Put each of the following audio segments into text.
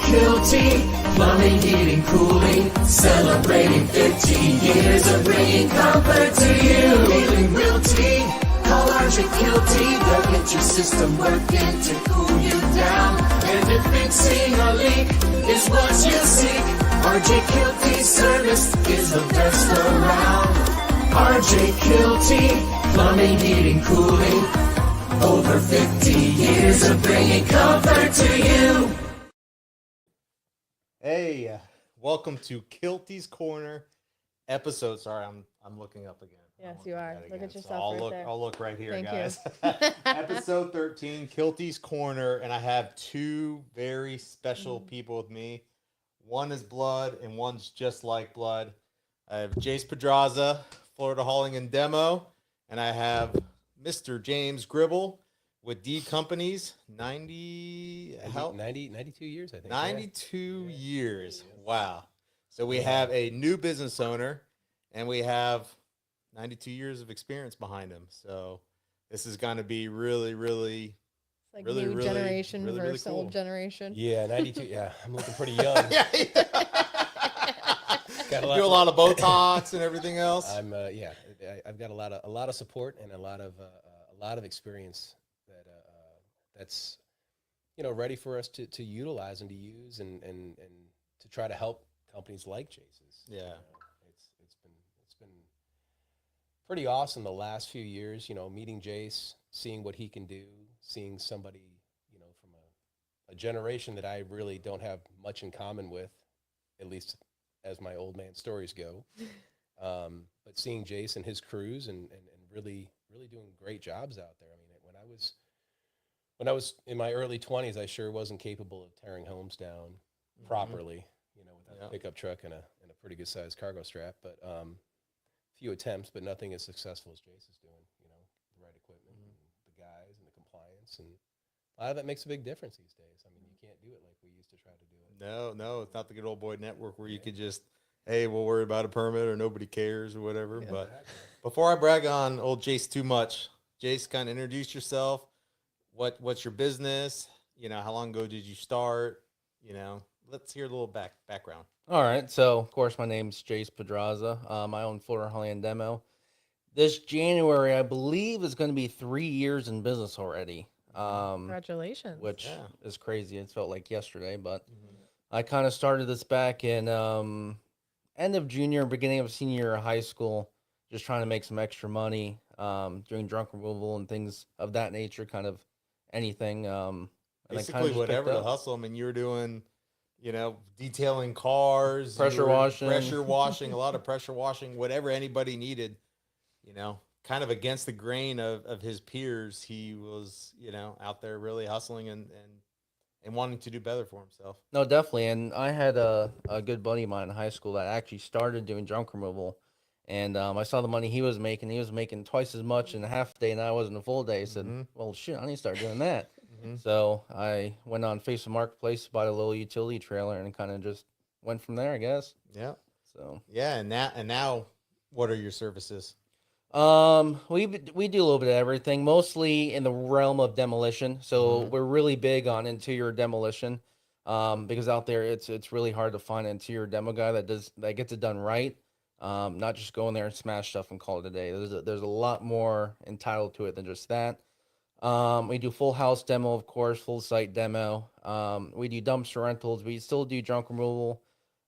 Kielty, plumbing, heating, cooling, celebrating 15 years of bringing comfort to you. Healing Realty, call RJ Kielty, they'll get your system working to cool you down. And if fixing a leak is what you seek, RJ Kielty service is the best around. RJ Kielty, plumbing, heating, cooling, over 50 years of bringing comfort to you. Hey, welcome to Kielty's Korner episode. Sorry, I'm looking up again. Yes, you are. Look at yourself I'll look right here, Thank guys. Episode 13, Kielty's Korner, and I have two very special people with me. One is blood, and one's just like blood. I have Jayce Pedraza, Florida Hauling Demo, and I have Mr. James Gribble with D Companies, 92 years, I think. 92 years. Wow. So we have a new business owner, and we have 92 years of experience behind him. So this is going to be really, really, it's like really, new really, generation really, versus really cool. old generation. Yeah, 92. Yeah, I'm looking pretty young. Do a lot of Botox and everything else. I've got a lot of support and a lot of experience that's ready for us to utilize and to use and to try to help companies like Jayce's. Yeah, it's been pretty awesome the last few years. Meeting Jayce, seeing what he can do, seeing somebody from a generation that I really don't have much in common with, at least as my old man stories go. But seeing Jayce and his crews and really doing great jobs out there. I mean, when I was in my early 20s, I sure wasn't capable of tearing homes down properly, without a pickup truck and a pretty good sized cargo strap. But few attempts, but nothing as successful as Jayce is doing. The right equipment, and the guys, and the compliance, and a lot of that makes a big difference these days. I mean, you can't do it like we used to try to do it. No, it's not the good old boy network where you could just, hey, we'll worry about a permit or nobody cares or whatever. Yeah, but before I brag on old Jayce too much, Jayce, kind of introduce yourself. What's your business? How long ago did you start? Let's hear a little background. All right. So, of course, my name's Jayce Pedraza. I own Florida Hauling Demo. This January, I believe, is going to be 3 years in business already. Congratulations. Which is crazy. It felt like yesterday, but I kind of started this back in end of junior, beginning of senior year of high school, just trying to make some extra money, doing junk removal and things of that nature, kind of anything. And basically whatever to hustle. I mean, you were doing, detailing cars, pressure washing, a lot of pressure washing, whatever anybody needed, kind of against the grain of his peers. He was, out there really hustling and wanting to do better for himself. No, definitely. And I had a good buddy of mine in high school that actually started doing junk removal. And I saw the money he was making. He was making twice as much in a half day, and I was in a full day. I said, well, shit, I need to start doing that. So I went on Facebook Marketplace, bought a little utility trailer, and kind of just went from there, I guess. Yeah. So yeah, and now, what are your services? We do a little bit of everything, mostly in the realm of demolition. So we're really big on interior demolition, because out there it's really hard to find an interior demo guy that gets it done right. Not just go in there and smash stuff and call it a day. There's a lot more entitled to it than just that. We do full house demo, of course, full site demo. We do dumpster rentals. We still do junk removal.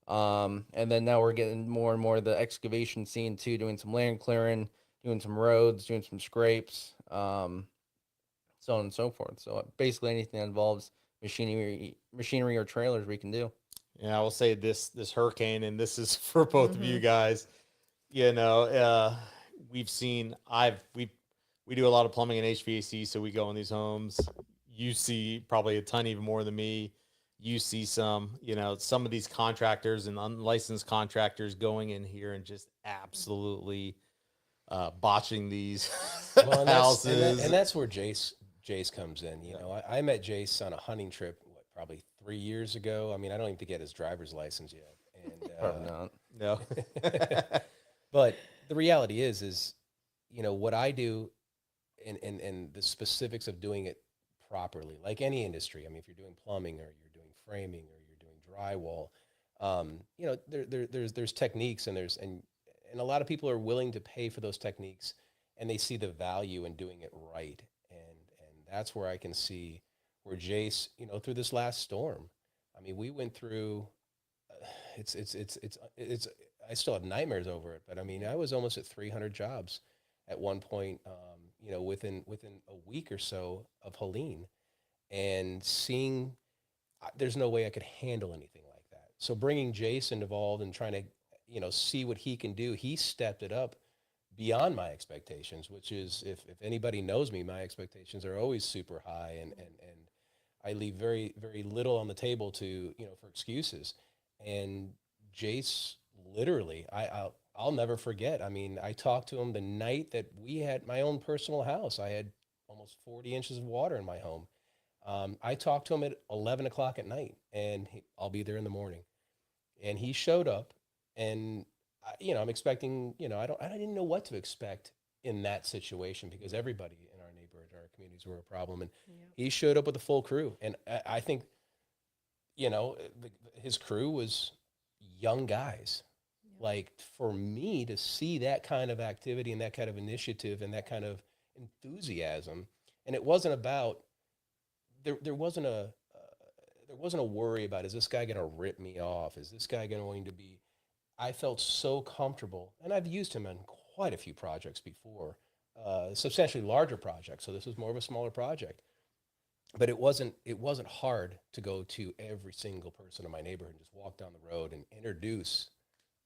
And then now we're getting more and more the excavation scene too, doing some land clearing, doing some roads, doing some scrapes, so on and so forth. So basically anything that involves machinery or trailers we can do. Yeah, I will say this hurricane, and this is for both of you guys. We've seen we do a lot of plumbing and HVAC, so we go in these homes. You see probably a ton even more than me. You see some of these contractors and unlicensed contractors going in here and just absolutely botching these houses. And that's where Jayce Jayce comes in. You know, I met Jayce on a hunting trip, probably 3 years ago. I mean, I don't even get his driver's license yet. And Probably not. No. but the reality is, you know, what I do and the specifics of doing it properly, like any industry. I mean, if you're doing plumbing or you're doing framing or you're doing drywall, you know, there's techniques and and a lot of people are willing to pay for those techniques and they see the value in doing it right. And that's where I can see where Jayce, you know, through this last storm, I mean, we went through, it's, I still have nightmares over it, but I mean, I was almost at 300 jobs at one point, you know, within a week or so of Helene, and seeing, there's no way I could handle anything like that. So bringing Jayce involved and trying to, you know, see what he can do, he stepped it up beyond my expectations, which is, if anybody knows me, my expectations are always super high, and I leave very, very little on the table to, you know, for excuses. And Jayce, literally, I'll never forget. I mean, I talked to him the night that we had my own personal house. I had almost 40 inches of water in my home. I talked to him at 11 o'clock at night, and I'll be there in the morning. And he showed up, and you know, I'm expecting, you know, I didn't know what to expect in that situation, because everybody in our neighborhood, our communities were a problem. And he showed up with a full crew. And I think, you know, his crew was young guys. Like, for me to see that kind of activity and that kind of initiative and that kind of enthusiasm, and it wasn't about, there wasn't a worry about, is this guy going to rip me off? Is this guy going to be, I felt so comfortable, and I've used him in quite a few projects before, substantially larger projects. So this was more of a smaller project, but it wasn't hard to go to every single person in my neighborhood and just walk down the road and introduce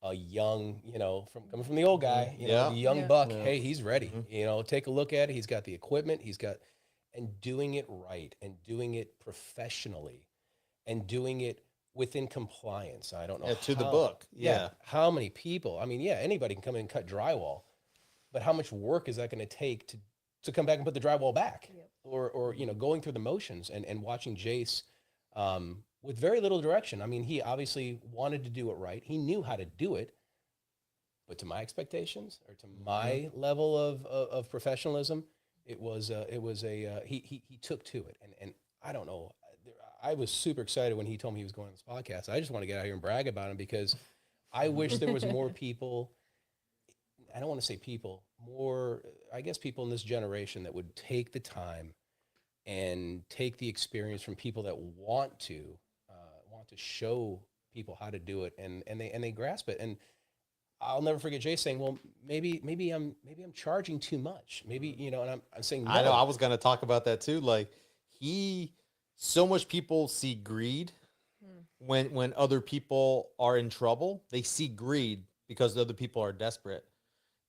a young, you know, coming from the old guy, you know, the young buck. Yeah. Hey, he's ready. You know, take a look at it. He's got the equipment. And doing it right, and doing it professionally, and doing it within compliance. I don't know. To the book. Yeah. How many people? I mean, anybody can come in and cut drywall, but how much work is that going to take to come back and put the drywall back? Yep. Or you know, going through the motions, and watching Jayce with very little direction. I mean, he obviously wanted to do it right. He knew how to do it, but to my expectations, or to my level of professionalism, he took to it. And I don't know. I was super excited when he told me he was going on this podcast. I just want to get out here and brag about him, because I wish there was more people. I don't want to say people, more, I guess, people in this generation that would take the time and take the experience from people that want to show people how to do it, and they grasp it. And I'll never forget Jay saying, "Well, maybe I'm charging too much. Maybe, you know." And I'm saying, no. I know, I was going to talk about that too. Like, so much people see greed when other people are in trouble. They see greed because other people are desperate.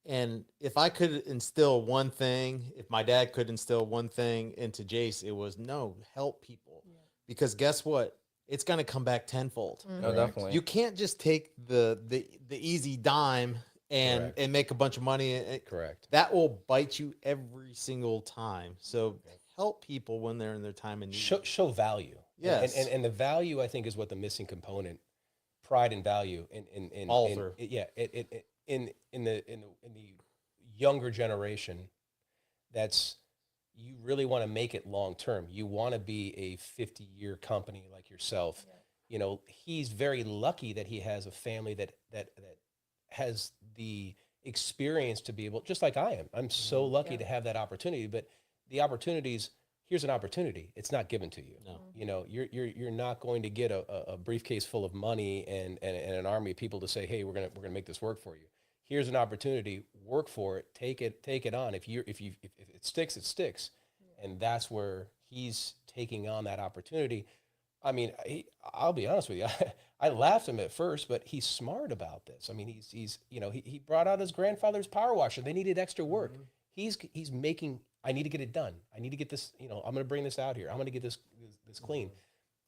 And if I could instill one thing, if my dad could instill one thing into Jayce, it was, no, help people. Yeah. Because guess what? It's going to come back tenfold. Mm-hmm. Oh, definitely. You can't just take the easy dime and make a bunch of money. Correct. That will bite you every single time. So help people when they're in their time of need. Show value. Yes. And the value, I think, is what the missing component. Pride and value in the younger generation. That's, you really want to make it long term. You want to be a 50-year company like yourself. Yeah. You know, he's very lucky that he has a family that has the experience to be able, just like I am. I'm so lucky to have that opportunity. But the opportunities, here's an opportunity. It's not given to you. No. You know, you're not going to get a briefcase full of money and an army of people to say, hey, we're gonna make this work for you. Here's an opportunity. Work for it. Take it on. If it sticks, it sticks. Yeah. And that's where he's taking on that opportunity. I mean, I'll be honest with you. I laughed at him at first, but he's smart about this. I mean, he's you know, he brought out his grandfather's power washer. They needed extra work. Mm-hmm. He's making, I need to get it done. I need to get this, you know, I'm going to bring this out here. I'm going to get this clean.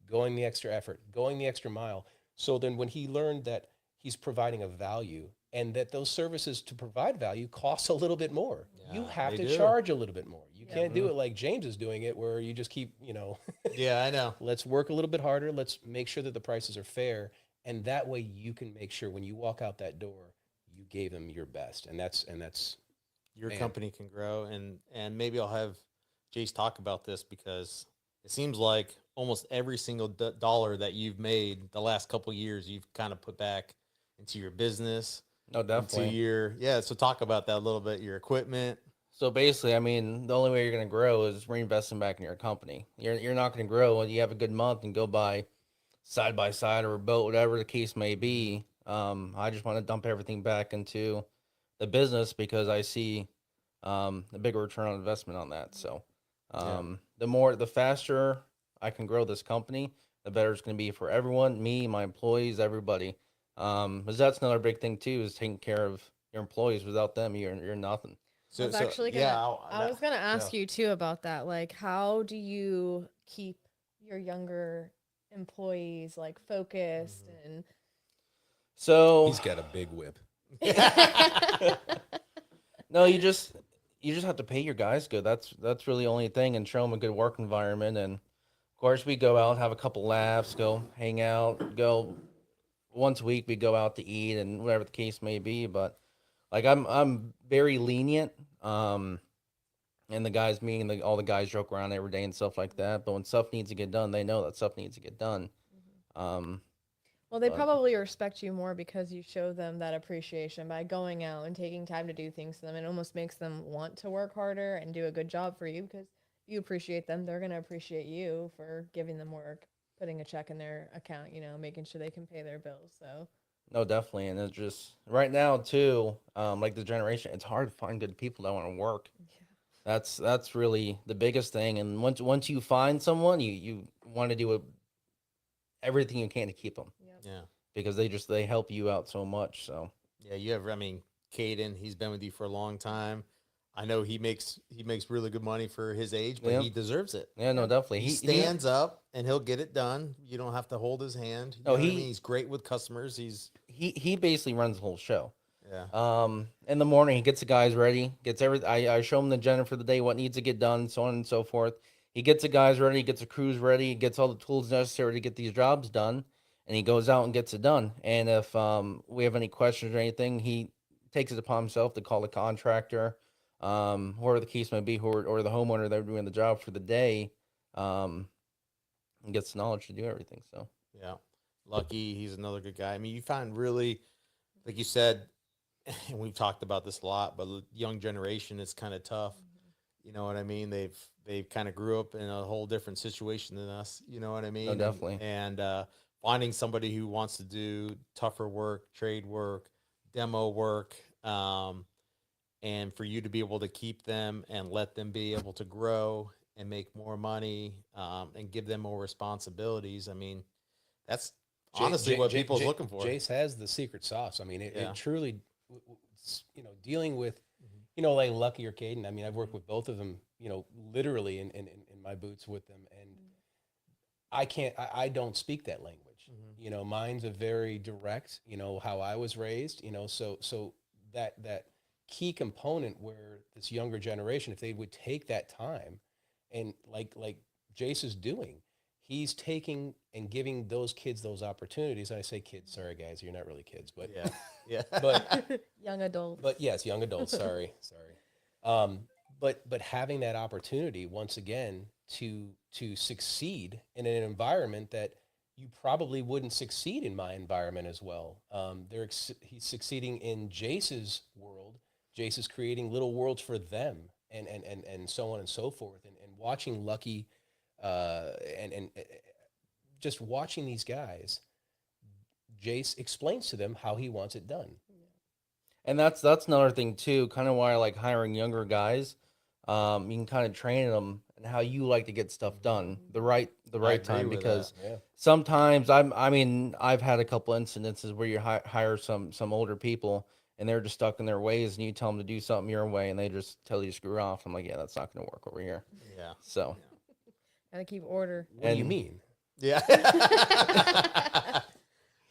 Going the extra effort, going the extra mile. So then when he learned that he's providing a value, and that those services to provide value cost a little bit more. Yeah, you have to charge a little bit more. You can't do it like James is doing it, where you just keep, Yeah, I know. let's work a little bit harder. Let's make sure that the prices are fair. And that way you can make sure when you walk out that door, you gave them your best. And that's Your Man. company can grow, and maybe I'll have Jayce talk about this, because it seems like almost every single dollar that you've made the last couple of years, you've kind of put back into your business. No, definitely. So talk about that a little bit, your equipment. So basically, I mean, the only way you're going to grow is reinvesting back in your company. You're not going to grow when you have a good month and go buy side by side or a boat, whatever the case may be. I just want to dump everything back into the business because I see a bigger return on investment on that. So the faster I can grow this company, the better it's going to be for everyone, me, my employees, everybody. Because that's another big thing too, is taking care of your employees. Without them, you're nothing. I was actually gonna ask you too about that. Like, how do you keep your younger employees like focused and? So he's got a big whip. No, you just have to pay your guys good. That's really the only thing, and show them a good work environment. And of course, we go out, have a couple laughs, go hang out, go once a week. We go out to eat and whatever the case may be. But like I'm very lenient. And the guys, all the guys joke around every day and stuff like that. But when stuff needs to get done, they know that stuff needs to get done. Well, they probably respect you more because you show them that appreciation by going out and taking time to do things to them. It almost makes them want to work harder and do a good job for you because you appreciate them. They're going to appreciate you for giving them work, putting a check in their account, making sure they can pay their bills. So. No, definitely. And it's just right now too, like the generation, it's hard to find good people that want to work. Yeah. That's really the biggest thing. And once you find someone, you want to do everything you can to keep them. Yeah. Because they help you out so much. So yeah, Caden, he's been with you for a long time. I know he makes really good money for his age, but he deserves it. Yeah, no, definitely. He stands up and he'll get it done. You don't have to hold his hand. He's great with customers. He basically runs the whole show. Yeah. In the morning, he gets the guys ready, gets everything. I show him the agenda for the day, what needs to get done, so on and so forth. He gets the guys ready, gets the crews ready, gets all the tools necessary to get these jobs done, and he goes out and gets it done. And if we have any questions or anything, he takes it upon himself to call the contractor, whoever the case may be, or the homeowner that are doing the job for the day, and gets the knowledge to do everything. So yeah, Lucky, he's another good guy. I mean, you find really, like you said, and we've talked about this a lot, but the young generation is kind of tough. You know what I mean? They've kind of grew up in a whole different situation than us. You know what I mean? No, definitely. And finding somebody who wants to do tougher work, trade work, demo work, and for you to be able to keep them and let them be able to grow and make more money, and give them more responsibilities. I mean, that's honestly what people's looking for. Jayce has the secret sauce. I mean, it truly, dealing with, like Lucky or Caden. I mean, I've worked with both of them, literally in my boots with them. And I don't speak that language. Mine's a very direct, how I was raised, so that key component where this younger generation, if they would take that time and like Jayce is doing, he's taking and giving those kids those opportunities. And I say kids, sorry guys, you're not really kids, but yeah, but young adults. But yes, young adults. Sorry. But having that opportunity once again to succeed in an environment that you probably wouldn't succeed in my environment as well. He's succeeding in Jayce's world. Jayce is creating little worlds for them, and so on and so forth. And watching Lucky, and just watching these guys, Jayce explains to them how he wants it done. And that's another thing too, kind of why I like hiring younger guys. You can kind of train them and how you like to get stuff done the right time, because sometimes I've had a couple incidences where you hire some older people and they're just stuck in their ways, and you tell them to do something your way and they just tell you to screw off. I'm like, yeah, that's not going to work over here. Yeah. So gotta keep order. What do you mean? Yeah.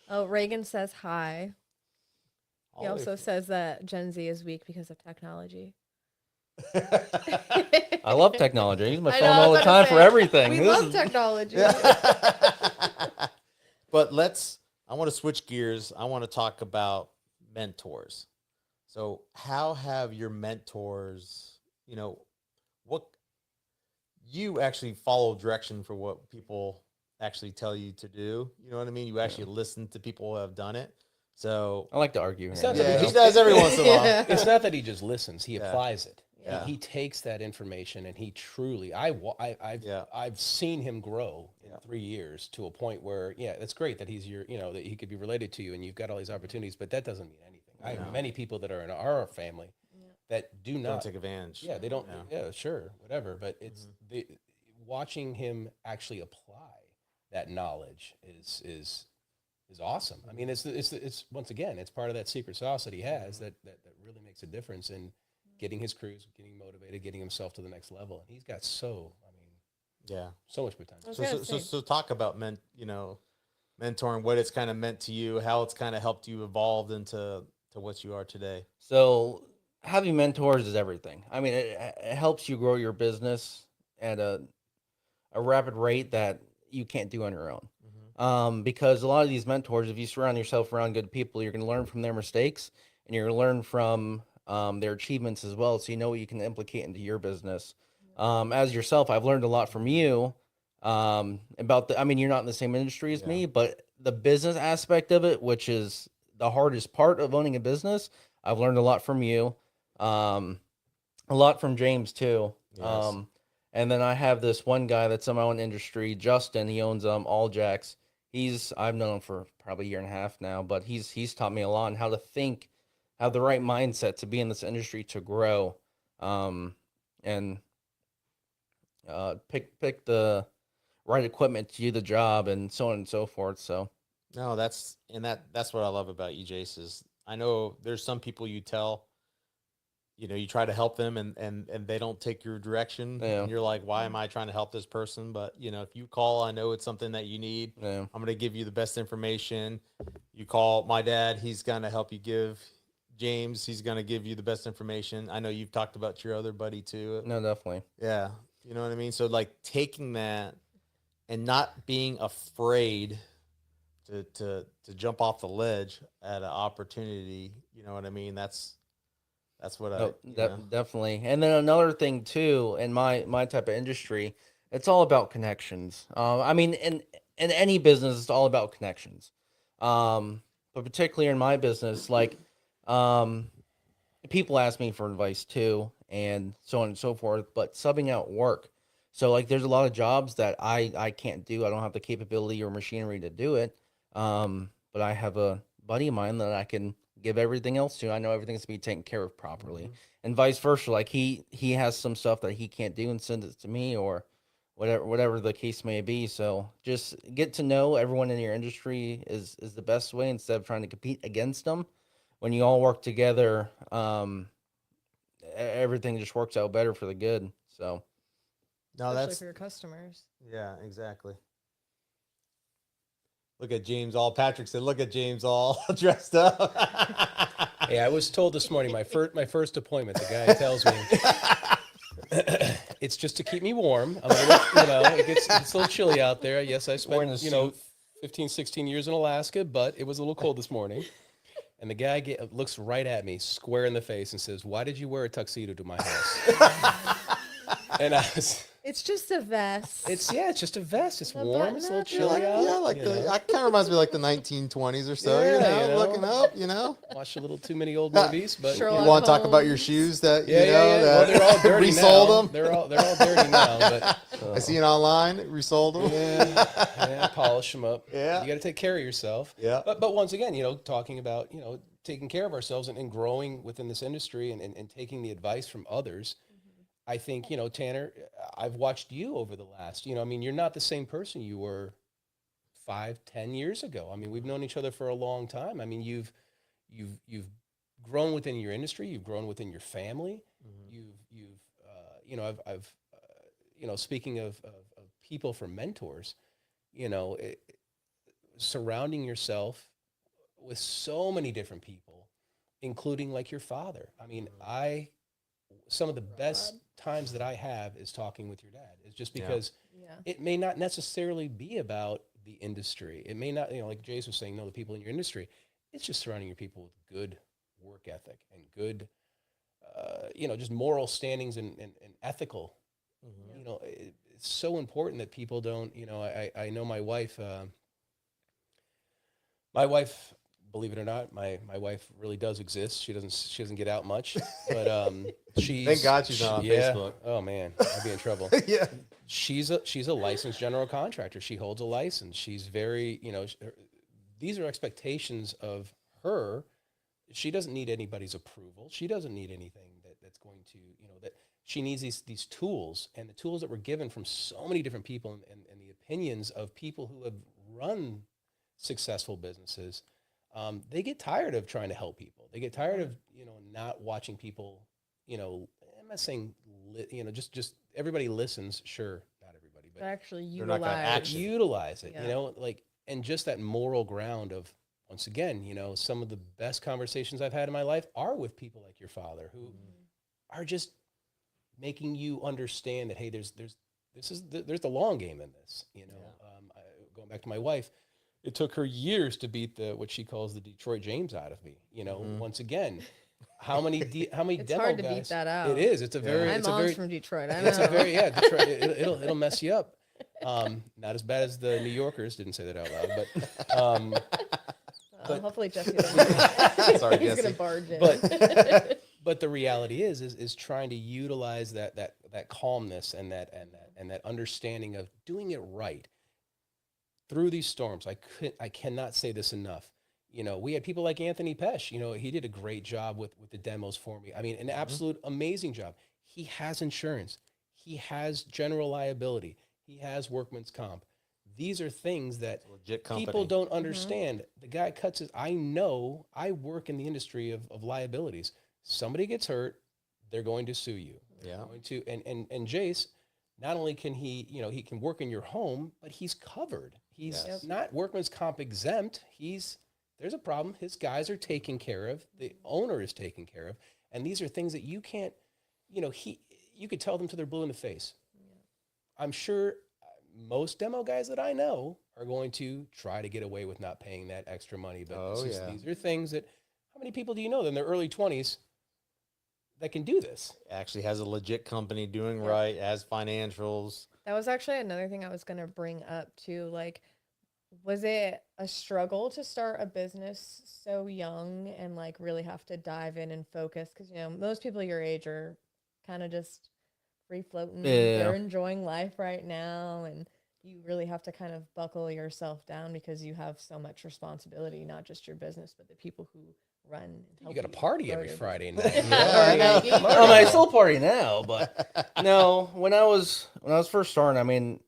Oh, Reagan says hi. He also says that Gen Z is weak because of technology. I love technology. I use my I phone know, I all was the about time to for say, everything. We This love is- technology. But I want to switch gears. I want to talk about mentors. So how have your mentors, what you actually follow direction for what people actually tell you to do? You know what I mean? You actually listen to people who have done it. So I like to argue. It's here not and that there. yeah, he he does every once in a while. Yeah. It's not that he just listens; he Yeah. applies it. Yeah. He takes that information and he truly. I've seen him grow in 3 years to a point where it's great that he's that he could be related to you and you've got all these opportunities, but that doesn't mean anything. I have many people that are in our family that do Don't not take advantage. Yeah, they don't. Yeah. Yeah, sure, whatever. But it's watching him actually apply that knowledge is awesome. I mean, it's once again, it's part of that secret sauce that he has that really makes a difference in getting his crews, getting motivated, getting himself to the next level. And he's got so much potential. was gonna say. So talk about mentoring, what it's kind of meant to you, how it's kind of helped you evolve into what you are today. So having mentors is everything. I mean, it helps you grow your business at a rapid rate that you can't do on your own. Because a lot of these mentors, if you surround yourself around good people, you're going to learn from their mistakes and you're going to learn from their achievements as well. So you know what you can implicate into your business. As yourself, I've learned a lot from you about I mean, you're not in the same industry as me, but the business aspect of it, which is the hardest part of owning a business, I've learned a lot from you. A lot from James too. Yes. And then I have this one guy that's in my own industry, Justin. He owns All Jacks. I've known him for probably a year and a half now, but he's taught me a lot on how to think, have the right mindset to be in this industry to grow, and pick the right equipment to do the job, and so on and so forth. So No, that's what I love about you, Jayce, is I know there's some people you tell, you try to help them and they don't take your direction. Yeah. And you're like, why am I trying to help this person? But if you call, I know it's something that you need. yeah, I'm going to give you the best information. You call my dad, he's going to help you give James, he's going to give you the best information. I know you've talked about your other buddy too. no, definitely. Yeah. You know what I mean? So like taking that and not being afraid to jump off the ledge at an opportunity, you know what I mean? That's what Oh, definitely. And then another thing too, in my type of industry, it's all about connections. I mean, in any business, it's all about connections. But particularly in my business, like, people ask me for advice too, and so on and so forth. But subbing out work, so like, there's a lot of jobs that I can't do. I don't have the capability or machinery to do it. But I have a buddy of mine that I can give everything else to. I know everything's to be taken care of properly, and vice versa. Like he has some stuff that he can't do and sends it to me, or whatever the case may be. So just get to know everyone in your industry is the best way, instead of trying to compete against them. When you all work together, everything just works out better for the good. So No, Especially that's for your customers. yeah, exactly. Look at James all. Patrick said, "Look at James all dressed up." Hey, I was told this morning my first appointment. The guy tells me it's just to keep me warm. I'm a little, it's a little chilly out there. Yes, I Wearing a spent 15, 16 years in Alaska, but it was a little cold this morning. And the guy looks right at me, square in the face, and says, "Why did you wear a tuxedo to my house?" And I was. It's just a vest. It's just a vest. It's A warm. It's a little button-up, chilly out. Yeah, like I kind of reminds me like the 1920s or so. Yeah, looking up. Watched a little too many old movies, but Sherlock You want to talk about your Holmes. shoes that yeah. that Well, they're all dirty resold now. them? They're all dirty now, but I see it online. Resold them. yeah, polish them up. Yeah. You got to take care of yourself. Yeah. But once again, talking about taking care of ourselves and growing within this industry and taking the advice from others. I think, Tanner, I've watched you over the last, I mean, you're not the same person you were 5-10 years ago. I mean, we've known each other for a long time. I mean, you've grown within your industry. You've grown within your family. I've speaking of people for mentors, surrounding yourself with so many different people, including like your father. I mean, I some of the best times that I have is talking with your dad. It's just because Yeah. it may not necessarily be about the industry. It may not, like Jayce was saying, no, the people in your industry. It's just surrounding your people with good work ethic and good, just moral standings and ethical. It's so important that people don't, I know my wife, believe it or not, my wife really does exist. She doesn't get out much, but Thank God she's not on Facebook. Oh man, I'd be in trouble. Yeah. She's a licensed general contractor. She holds a license. She's very, these are expectations of her. She doesn't need anybody's approval. She doesn't need anything that's going to, that she needs these tools, and the tools that were given from so many different people and the opinions of people who have run successful businesses. They get tired of trying to help people. They get tired of, not watching people, I'm not saying, just everybody listens. Sure. Not everybody, but actually They're not gonna utilize it, Yeah. And just that moral ground of, once again, some of the best conversations I've had in my life are with people like your father who are just making you understand that, hey, there's the long game in this, going back to my wife, it took her years to beat what she calls the Detroit James out of me. Once again, how many It's demo hard to guys? beat that out. It is. It's a very. My It's a mom's very. from Detroit. I It's a know. very Detroit. It'll mess you up. Not as bad as the New Yorkers. Didn't say that out loud, but Hopefully Jesse doesn't. Sorry, He's Jesse. gonna barge in. but the reality is trying to utilize that calmness and that understanding of doing it right through these storms. I cannot say this enough. We had people like Anthony Pesh. He did a great job with the demos for me. I mean, an absolute amazing job. He has insurance. He has general liability. He has workman's comp. These are things that Legit company. people don't understand. The guy cuts his, I work in the industry of liabilities. Somebody gets hurt, they're going to sue you. Yeah. They're going to, and Jayce, not only can he, he can work in your home, but he's covered. He's not workman's comp exempt. There's a problem. His guys are taken care of. The owner is taken care of. And these are things that you can't, you could tell them till they're blue in the face. I'm sure most demo guys that I know are going to try to get away with not paying that extra money. But these are things that, how many people do you know in their early 20s that can do this? Actually has a legit company doing right, has financials. That was actually another thing I was going to bring up too. Like, was it a struggle to start a business so young and like really have to dive in and focus? Because, most people your age are kind of just free floating. Yeah. They're enjoying life right now. And you really have to kind of buckle yourself down because you have so much responsibility, not just your business, but the people who run. And You got a party grow every your Friday business. night. I still party now, but no. When I was first starting, I mean,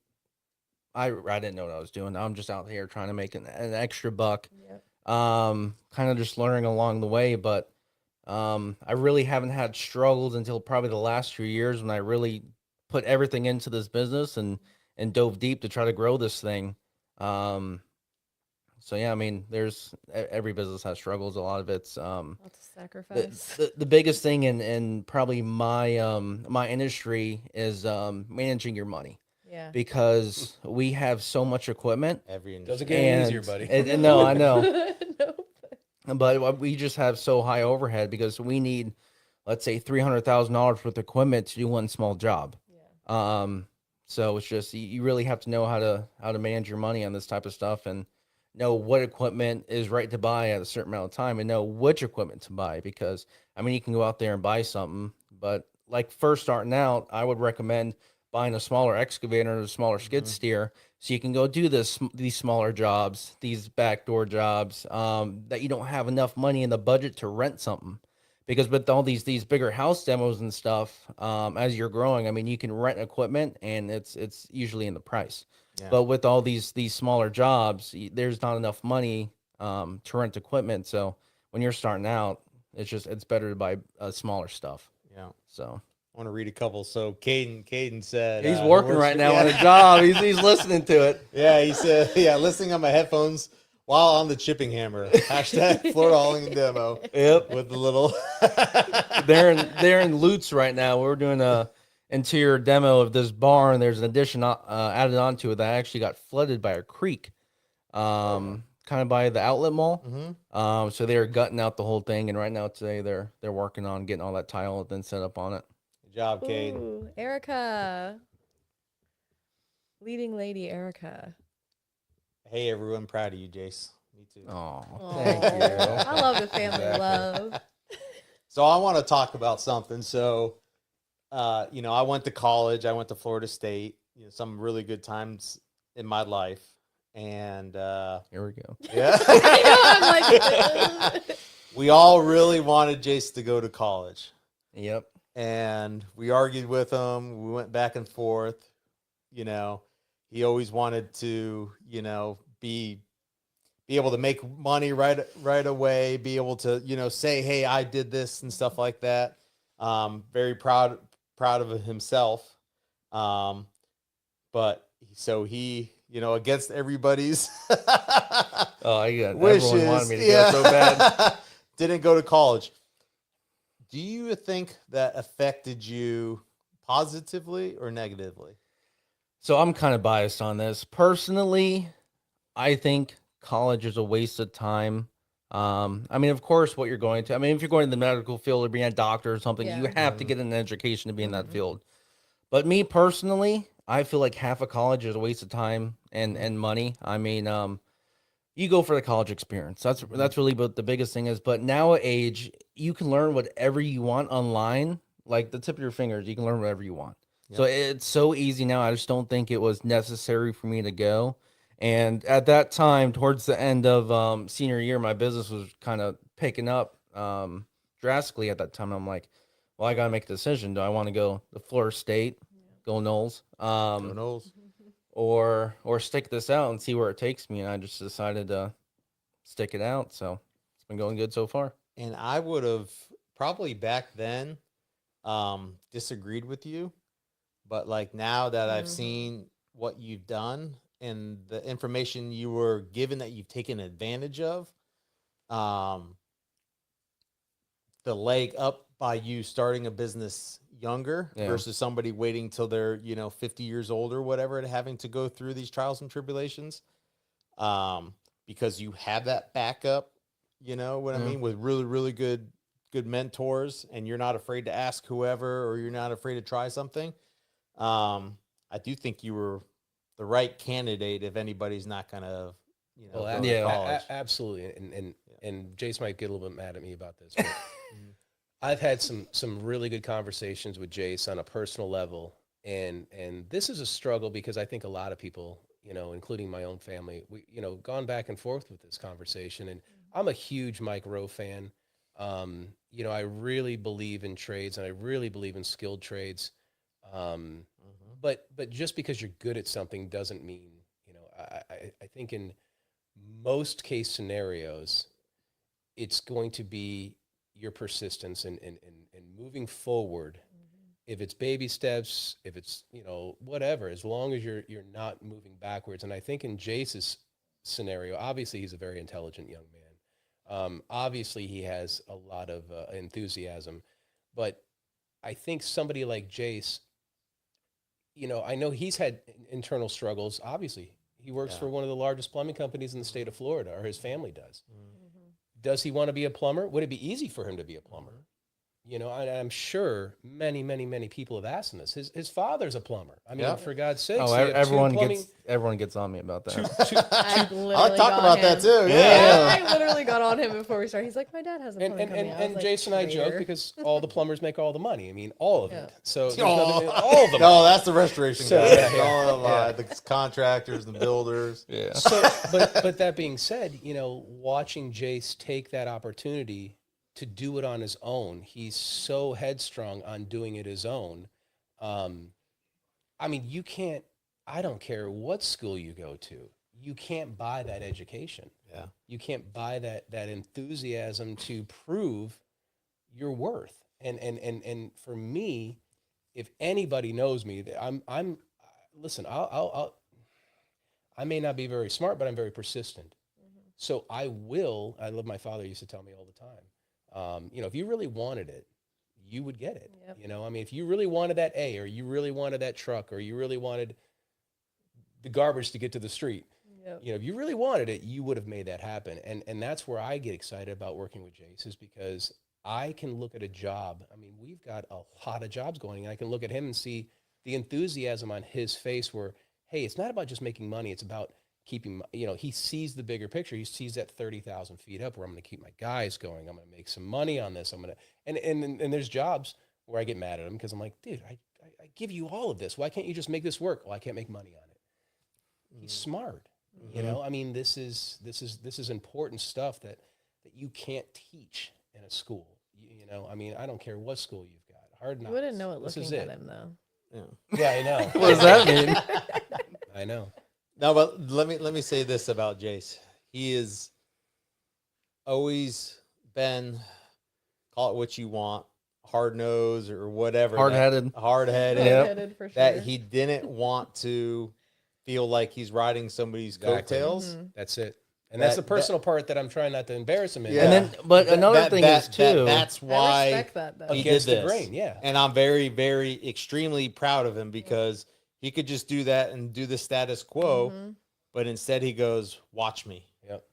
I didn't know what I was doing. I'm just out here trying to make an extra buck. Yep. Kind of just learning along the way, but I really haven't had struggles until probably the last few years when I really put everything into this business and dove deep to try to grow this thing. So yeah, I mean, every business has struggles. A lot of it's Lots of sacrifice. the biggest thing in probably my my industry is managing your money. Yeah. Because we have so much equipment. Every industry. Doesn't get any easier, buddy. And no, I know. Nope. But we just have so high overhead because we need, let's say, $300,000 worth of equipment to do one small job. Yeah. So it's just you really have to know how to manage your money on this type of stuff and know what equipment is right to buy at a certain amount of time and know which equipment to buy. Because I mean, you can go out there and buy something, but like first starting out, I would recommend buying a smaller excavator and a smaller skid steer so you can go do these smaller jobs, these backdoor jobs, that you don't have enough money in the budget to rent something. Because with all these bigger house demos and stuff, as you're growing, I mean, you can rent equipment and it's usually in the price. Yeah. But with all these smaller jobs, there's not enough money to rent equipment. So when you're starting out, it's better to buy smaller stuff. Yeah. So I want to read a couple. So Caden said he's he working works right for- now on a job. He's listening to it. Yeah, he said, listening on my headphones while on the chipping hammer. Hashtag Florida Hauling Demo. Yep. With the little. They're in Lutz right now. We're doing a interior demo of this barn. There's an addition added onto it that actually got flooded by a creek, kind of by the outlet mall. Mm-hmm. So they're gutting out the whole thing, and right now today they're working on getting all that tile then set up on it. Good job, Cade. Ooh, Erica. Leading lady Erica. Hey, everyone, proud of you, Jayce. Me too. Oh, thank you. I love the family love. So I want to talk about something. So, I went to college. I went to Florida State. Some really good times in my life. And Here we go. yeah, I know, I'm like, we all really wanted Jayce to go to college. Yep. And we argued with him. We went back and forth. He always wanted to, be able to make money right away, be able to, say, hey, I did this and stuff like that. Very proud of himself. But so he, against everybody's Wishes. Everyone wanted me to go so bad. Didn't go to college. Do you think that affected you positively or negatively? So I'm kind of biased on this. Personally, I think college is a waste of time. Of course, what you're going to, if you're going to the medical field or being a doctor or something, you have to get an education to be in that field. But me personally, I feel like half of college is a waste of time and money. You go for the college experience. That's really what the biggest thing is. But now at age, you can learn whatever you want online, like the tip of your fingers. You can learn whatever you want. Yep. So it's so easy now. I just don't think it was necessary for me to go. And at that time, towards the end of senior year, my business was kind of picking up drastically at that time. I'm like, well, I got to make a decision. Do I want to go to Florida State, go Noles, Go Noles. or stick this out and see where it takes me? And I just decided to stick it out. So it's been going good so far. And I would have probably back then disagreed with you. But like now that I've seen what you've done and the information you were given that you've taken advantage of, the leg up by you starting a business younger versus somebody waiting till they're, 50 years old or whatever and having to go through these trials and tribulations. Because you have that backup, you know what I mean, with really, really good mentors, and you're not afraid to ask whoever, or you're not afraid to try something. I do think you were the right candidate if anybody's not gonna, go to college. Absolutely. And Jayce might get a little bit mad at me about this. But I've had some really good conversations with Jayce on a personal level, and this is a struggle because I think a lot of people, including my own family, we, gone back and forth with this conversation. And I'm a huge Mike Rowe fan. I really believe in trades, and I really believe in skilled trades. But just because you're good at something doesn't mean, I think in most case scenarios, it's going to be your persistence and moving forward. If it's baby steps, if it's, whatever, as long as you're not moving backwards. And I think in Jayce's scenario, obviously he's a very intelligent young man. Obviously he has a lot of enthusiasm, but I think somebody like Jayce, I know he's had internal struggles. Obviously he works for one of the largest plumbing companies in the state of Florida, or his family does. Does he want to be a plumber? Would it be easy for him to be a plumber? I'm sure many, many, many people have asked him this. His father's a plumber. For God's sakes. Oh, everyone gets on me about that. I'll talk about that too. Yeah. I literally got on him before we started. He's like, my dad has a plumbing company. And Jayce and I joke because all the plumbers make all the money. All of it. So all of them. No, that's the restoration guys. All of the contractors, the builders. Yeah. So, but that being said, watching Jayce take that opportunity to do it on his own, he's so headstrong on doing it his own. You can't, I don't care what school you go to, you can't buy that education. Yeah. You can't buy that enthusiasm to prove your worth. And for me, if anybody knows me, listen, I may not be very smart, but I'm very persistent. So I love, my father used to tell me all the time, you know, if you really wanted it, you would get it. Yep. You know, I mean, if you really wanted that A, or you really wanted that truck, or you really wanted the garbage to get to the street, Yep. you know, if you really wanted it, you would have made that happen. And that's where I get excited about working with Jayce, is because I can look at a job. I mean, we've got a lot of jobs going, and I can look at him and see the enthusiasm on his face where, hey, it's not about just making money. It's about keeping, you know, he sees the bigger picture. He sees that 30,000 feet up where I'm going to keep my guys going. I'm going to make some money on this. I'm going to, and there's jobs where I get mad at him because I'm like, dude, I give you all of this. Why can't you just make this work? Well, I can't make money on it. He's smart. You know, I mean, this is important stuff that you can't teach in a school. You know, I mean, I don't care what school you've got. Hard knocks. You wouldn't know it This looking is at it. him though. Yeah, I know. What does that mean? I know. No, but let me say this about Jayce. He has always been, call it what you want, hard nosed or whatever. Hard-headed. Hard-headed. Yep. Headed for sure. That he didn't want to feel like he's riding somebody's Exactly. coattails. That's it. And that's the That- personal part that I'm trying not to embarrass him in. Yeah. And then, but another thing is too. That's I why respect that though. he Against did the this. grain, yeah. And I'm very, very, extremely proud of him because he could just do that and do the status quo, but instead he goes, "Watch me." Yep.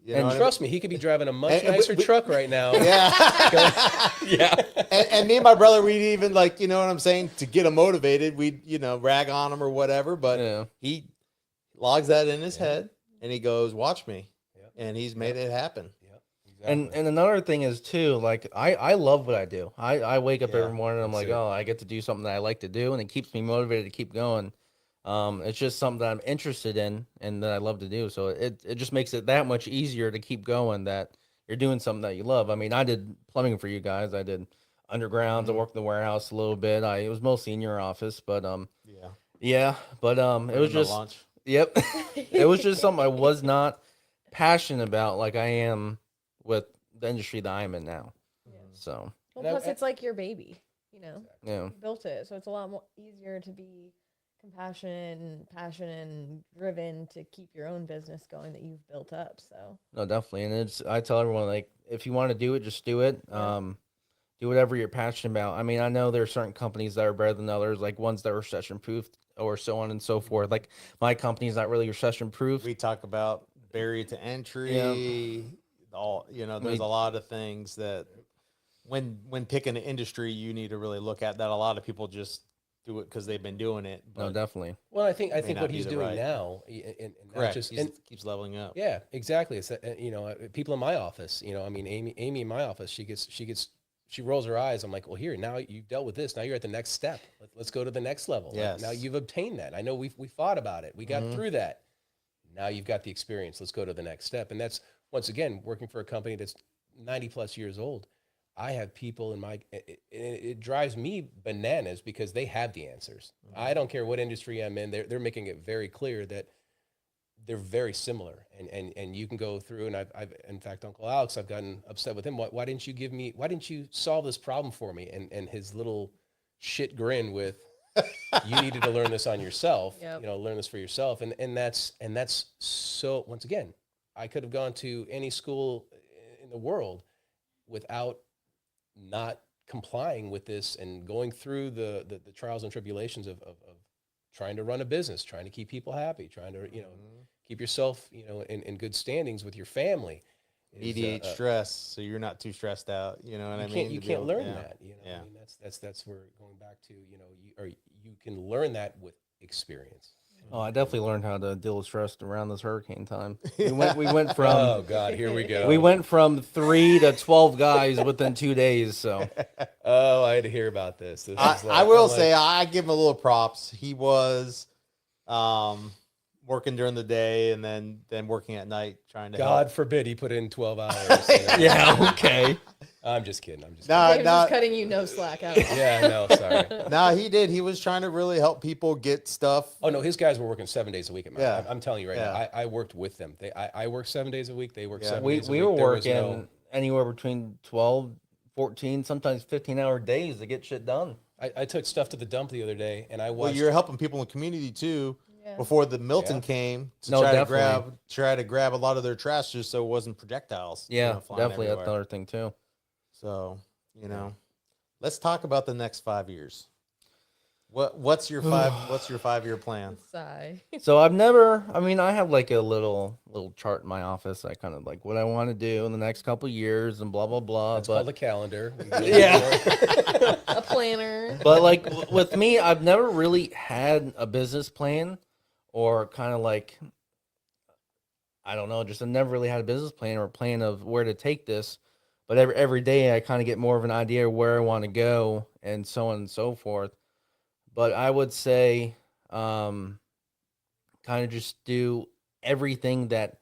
You know And what I Trust me, he could be driving a much And nicer we- truck right now. mean? Yeah. Yeah. And me and my brother, we'd even like, you know what I'm saying, to get him motivated, we'd, you know, rag on him or whatever. But Yeah. he logs that in his head and he goes, "Watch me," Yep. and he's made it happen. Yep. Exactly. And another thing is too, like I love what I do. I wake up Yeah, every morning and I'm that's like, it. oh, I get to do something that I like to do, and it keeps me motivated to keep going. It's just something that I'm interested in and that I love to do. So it just makes it that much easier to keep going, that you're doing something that you love. I mean, I did plumbing for you guys. I did undergrounds. I worked in the warehouse a little bit. It was mostly in your office, but Yeah. it was just lunch. Yep. It was just something I was not passionate about like I am with the industry that I'm in now. So, Well, And plus it's like your baby, you know. yeah. You built it, so it's a lot more easier to be compassionate and passionate and driven to keep your own business going that you've built up. So No, definitely. And I tell everyone, like, if you want to do it, just do it. Yeah. Do whatever you're passionate about. I mean, I know there are certain companies that are better than others, like ones that are recession proof or so on and so forth. Like my company's not really recession proof. We talk about barrier to entry, all, you know, there's a lot of things that when picking an industry, you need to really look at that. A lot of people just do it because they've been doing it. No, But definitely. Well, I think not what be he's the doing right- now, and not correct, just he keeps leveling up. yeah, exactly. It's you know, people in my office. You know, I mean, Amy in my office, she rolls her eyes. I'm like, well, here, now you've dealt with this. Now you're at the next step. Let's go to the next level. Like, Yes. now you've obtained that. I know we fought about it. We got through that. Now you've got the experience. Let's go to the next step. And that's, once again, working for a company that's 90 plus years old. I have people in my, it drives me bananas because they have the answers. I don't care what industry I'm in. They're making it very clear that they're very similar, and you can go through, and I've in fact, Uncle Alex, I've gotten upset with him. Why didn't you solve this problem for me? And his little shit grin with, you needed to learn this on yourself. Yep. You know, learn this for yourself. And that's so, once again, I could have gone to any school in the world without not complying with this and going through the trials and tribulations of trying to run a business, trying to keep people happy, trying to, you know, keep yourself, you know, in good standings with your family. Mediate stress, so you're not too stressed out. You know what I mean? You To be can't able- learn yeah. that. You know, Yeah. I mean, that's where going back to, you know, you can learn that with experience. Oh, I definitely learned how to deal with stress around this hurricane time. We went from Oh God, here we go. we went from 3 to 12 guys within 2 days. So Oh, I had to hear about this. This is like, I will I'm like, say I give him a little props. He was working during the day and then working at night trying to God help. forbid he put in 12 hours. You know? yeah, okay. I'm just kidding. I'm just No, Dave's just no, cutting you no slack out. kidding. Yeah, no, sorry. no, he did. He was trying to really help people get stuff. Oh no, his guys were working 7 days a week. At my, Yeah. I'm telling you right Yeah. now, I worked with them. I worked 7 days a week. They worked Yeah. 7 We days a we week. were There was working no- anywhere between 12, 14, sometimes 15-hour days to get shit done. I took stuff to the dump the other day, and I Well, watched. you're helping people in the community too. Yeah. before the Milton Yeah. came to No, try to grab a lot of their trash just so it wasn't projectiles. Yeah, flying definitely. That's everywhere. another thing too. So, let's talk about the next 5 years. What's your 5-year plan? Sigh. So I have like a little chart in my office. I kind of like what I want to do in the next couple years and blah, blah, blah. That's called a calendar. Yeah. A planner. But like with me, I've never really had a business plan or kind of like, I don't know, just I never really had a business plan or a plan of where to take this. But every day I kind of get more of an idea of where I want to go and so on and so forth. But I would say kind of just do everything that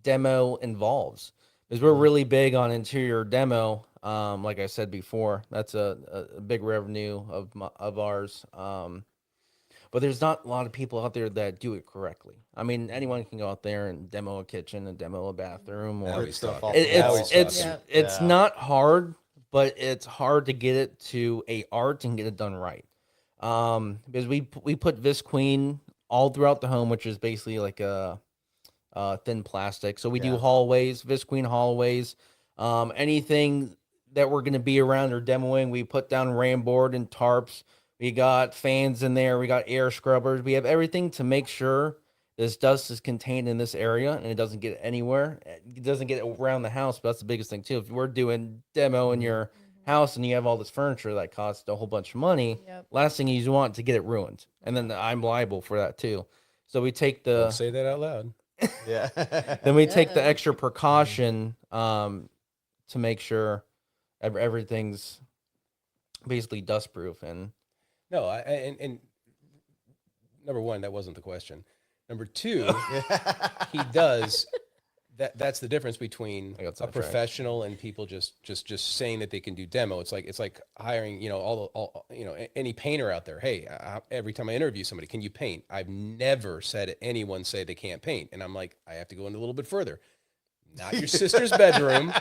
demo involves. Because we're really big on interior demo. Like I said before, that's a big revenue of ours. But there's not a lot of people out there that do it correctly. I mean, anyone can go out there and demo a kitchen and demo a bathroom. Now Or he's stuff talking. off it, the wall. it's Yeah. not hard, but it's hard to get it to a art and get it done right. Because we put Visqueen all throughout the home, which is basically like a thin plastic. So we do hallways, Visqueen hallways, anything that we're going to be around or demoing. We put down ram board and tarps. We got fans in there. We got air scrubbers. We have everything to make sure this dust is contained in this area and it doesn't get anywhere. It doesn't get around the house, but that's the biggest thing too. If we're doing demo in your house and you have all this furniture that costs a whole bunch of money, last thing you want to get it ruined. And then I'm liable for that too. So we take Don't say that out loud. Yeah. then we take the extra precaution to make sure everything's basically dust proof. And No, and number one, that wasn't the question. Number two, he does. That's the difference between I got a sidetracked. professional and people just saying that they can do demo. It's like hiring, any painter out there. Hey, every time I interview somebody, can you paint? I've never said anyone say they can't paint, and I'm like, I have to go in a little bit further. Not your sister's bedroom.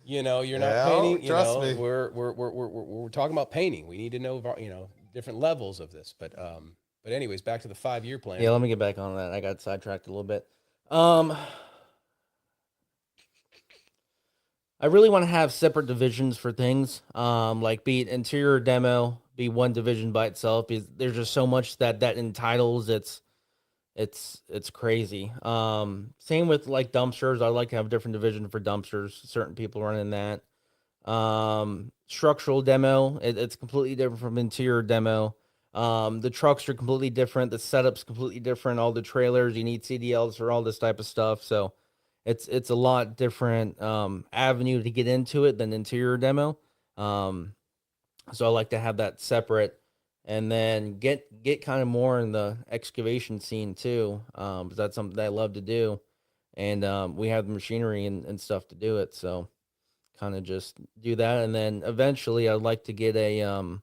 You're not painting. Trust me. We're talking about painting. We need to know, different levels of this. But anyways, back to the 5-year plan. yeah, let me get back on that. I got sidetracked a little bit. I really want to have separate divisions for things. Like be it interior demo, be one division by itself. Because there's just so much that entitles. It's crazy. Same with like dumpsters. I like to have a different division for dumpsters. Certain people running that. Structural demo. It's completely different from interior demo. The trucks are completely different. The setup's completely different. All the trailers, you need CDLs for all this type of stuff. So it's a lot different avenue to get into it than interior demo. So I like to have that separate, and then get kind of more in the excavation scene too. Because that's something that I love to do, and we have the machinery and stuff to do it. So kind of just do that, and then eventually I'd like to get a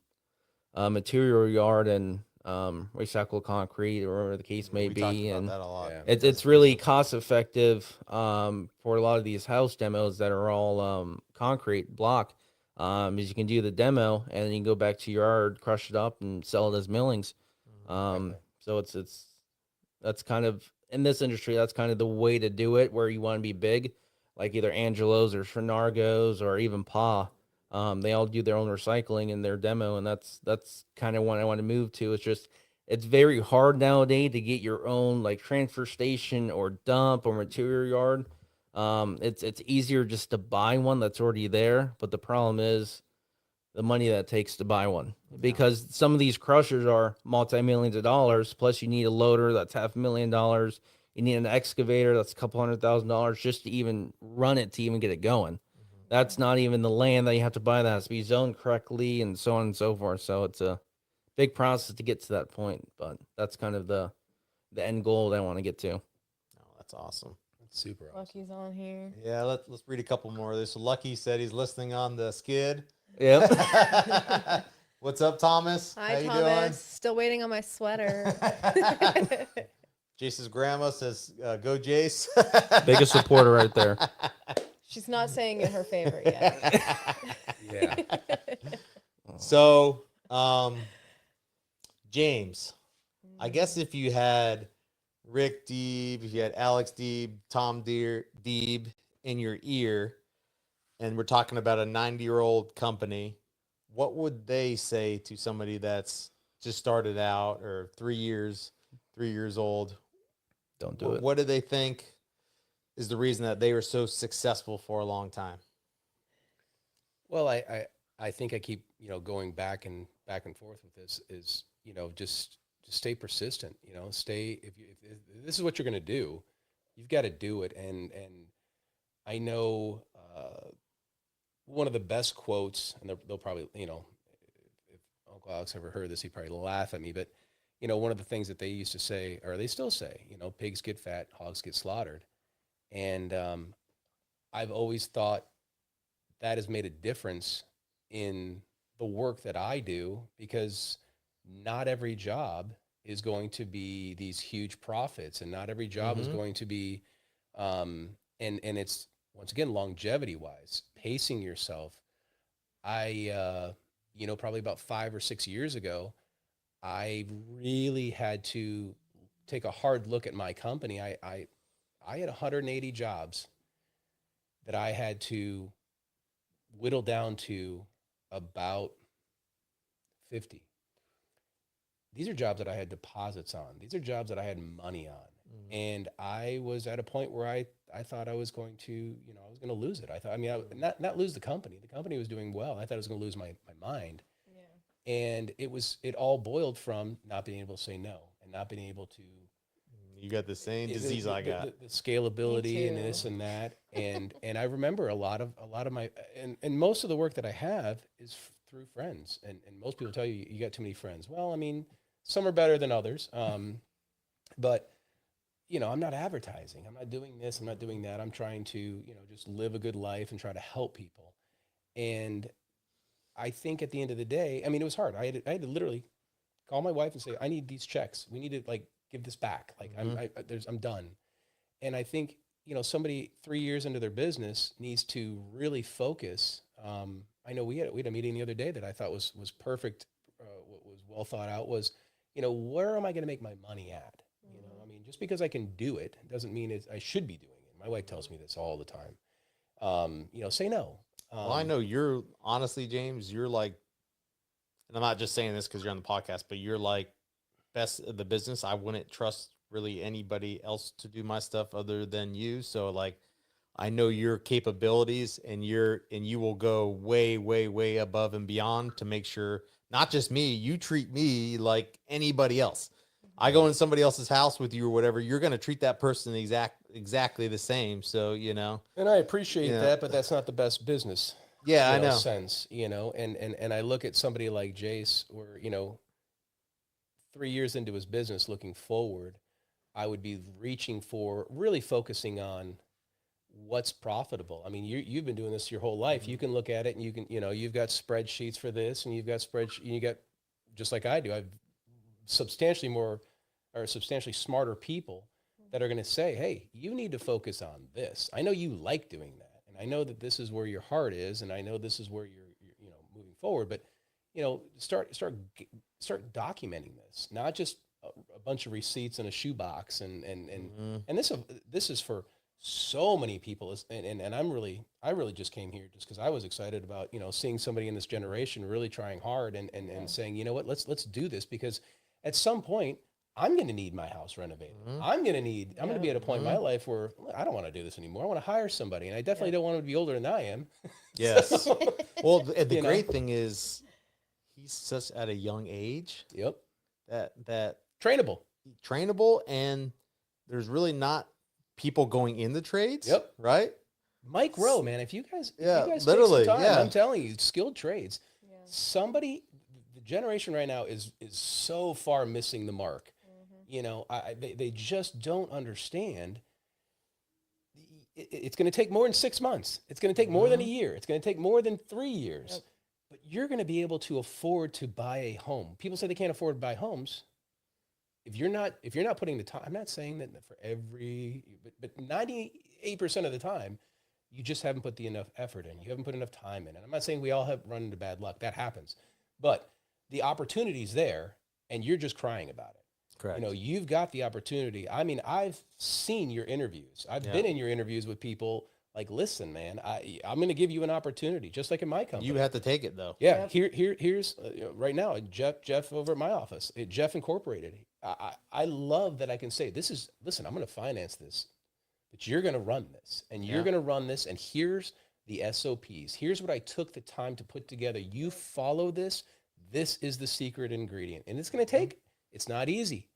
material yard and recycled concrete or whatever the case may We talked be. about And that a lot. Yeah. it's really cost effective for a lot of these house demos that are all concrete block. Is you can do the demo and then you can go back to your yard, crush it up, and sell it as millings. So that's kind of in this industry. That's kind of the way to do it, where you want to be big, like either Angelo's or Shenargo's or even Pa. They all do their own recycling in their demo, and that's kind of what I want to move to. It's very hard nowadays to get your own like transfer station or dump or material yard. It's easier just to buy one that's already there, but the problem is the money that it takes to buy one, because some of these crushers are multi-millions of dollars. Plus, you need a loader that's $500,000. You need an excavator that's a couple $100,000 just to even run it, to even get it going. That's not even the land that you have to buy that has to be zoned correctly and so on and so forth. So it's a big process to get to that point, but that's kind of the end goal that I want to get to. Oh, that's awesome. That's super awesome. Lucky's on here. Yeah, let's read a couple more of this. So Lucky said he's listening on the skid. Yep. What's up, Thomas? Hi, How you Thomas. Still waiting on my sweater. doing? Jace's grandma says, "Go, Jayce." Biggest supporter right there. She's not saying it her favorite yet. Yeah. So, James, I guess if you had Rick Deeb, if you had Alex Deeb, Tom Deeb in your ear, and we're talking about a 90-year-old company, what would they say to somebody that's just started out or 3 years old? Don't do it. What do they think is the reason that they were so successful for a long time? Well, I think I keep, going back and forth with this is, just stay persistent, stay, if this is what you're going to do, you've got to do it. And I know, one of the best quotes, and they'll probably, if Uncle Alex ever heard this, he'd probably laugh at me, but one of the things that they used to say, or they still say, pigs get fat, hogs get slaughtered. And, I've always thought that has made a difference in the work that I do, because not every job is going to be these huge profits, and not every job is going to be, and it's, once again, longevity wise, pacing yourself. I, probably about 5 or 6 years ago, I really had to take a hard look at my company. I had 180 jobs that I had to whittle down to about 50. These are jobs that I had deposits on. These are jobs that I had money on. And I was at a point where I thought I was going to, I was going to lose it. I thought, not lose the company. The company was doing well. I thought I was going to lose my mind. Yeah. And it all boiled from not being able to say no, and not being able to. You got the same disease I got. The scalability and this and that. And I remember a lot of my, and most of the work that I have is through friends. And most people tell you, you got too many friends. Well, some are better than others. But I'm not advertising. I'm not doing this. I'm not doing that. I'm trying to, just live a good life and try to help people. And I think at the end of the day, it was hard. I had to literally call my wife and say, I need these checks. We need to give this back. I'm done. And I think, somebody 3 years into their business needs to really focus. I know we had a meeting the other day that I thought was perfect. What was well thought out was, where am I going to make my money at? Just because I can do it doesn't mean I should be doing it. My wife tells me this all the time. Say no. Well, I know you're, honestly, James, you're like, and I'm not just saying this because you're on the podcast, but you're like best of the business. I wouldn't trust really anybody else to do my stuff other than you. So I know your capabilities, and you will go way, way, way above and beyond to make sure not just me, you treat me like anybody else. I go in somebody else's house with you or whatever, you're going to treat that person exactly the same. So, and I appreciate that, but that's not the best business. Yeah, I know. Sense, and I look at somebody like Jayce, where, 3 years into his business, looking forward, I would be reaching for, really focusing on what's profitable. You've been doing this your whole life. You can look at it and you can, you've got spreadsheets for this, and you got, just like I do, I've substantially smarter people that are going to say, hey, you need to focus on this. I know you like doing that, and I know that this is where your heart is, and I know this is where you're moving forward, but start documenting this, not just a bunch of receipts in a shoebox, and this is for so many people, and I really just came here just because I was excited about seeing somebody in this generation really trying hard and saying, you know what, let's do this, because at some point I'm going to need my house renovated. I'm going to be at a point in my life where I don't want to do this anymore. I want to hire somebody, and I definitely don't want to be older than I am. Yes. Well, the great thing is he's such at a young age. Yep. That trainable, and there's really not people going in the trades. Yep. Right. Mike Rowe, man, if you guys literally, take some time, yeah. I'm telling you, skilled trades. Yeah. Somebody, the generation right now is so far missing the mark. They just don't understand. It's going to take more than 6 months. It's going to take more than a year. It's going to take more than 3 years. Yep. But you're going to be able to afford to buy a home. People say they can't afford to buy homes. If you're not putting the time, I'm not saying that for but 98% of the time, you just haven't put enough effort in. You haven't put enough time in. And I'm not saying we all have run into bad luck. That happens. But the opportunity's there, and you're just crying about it. Correct. You know, you've got the opportunity. I mean, I've seen your interviews. I've been in your interviews with people like, listen, man, I'm going to give you an opportunity, just like in my company. You have to take it though. Yeah, here's right now, Jeff over at my office, Jeff Incorporated. I love that I can say, listen, I'm going to finance this, but you're going to run this, and you're going to run this, and here's the SOPs. Here's what I took the time to put together. You follow this. This is the secret ingredient, and it's going to take. It's not easy.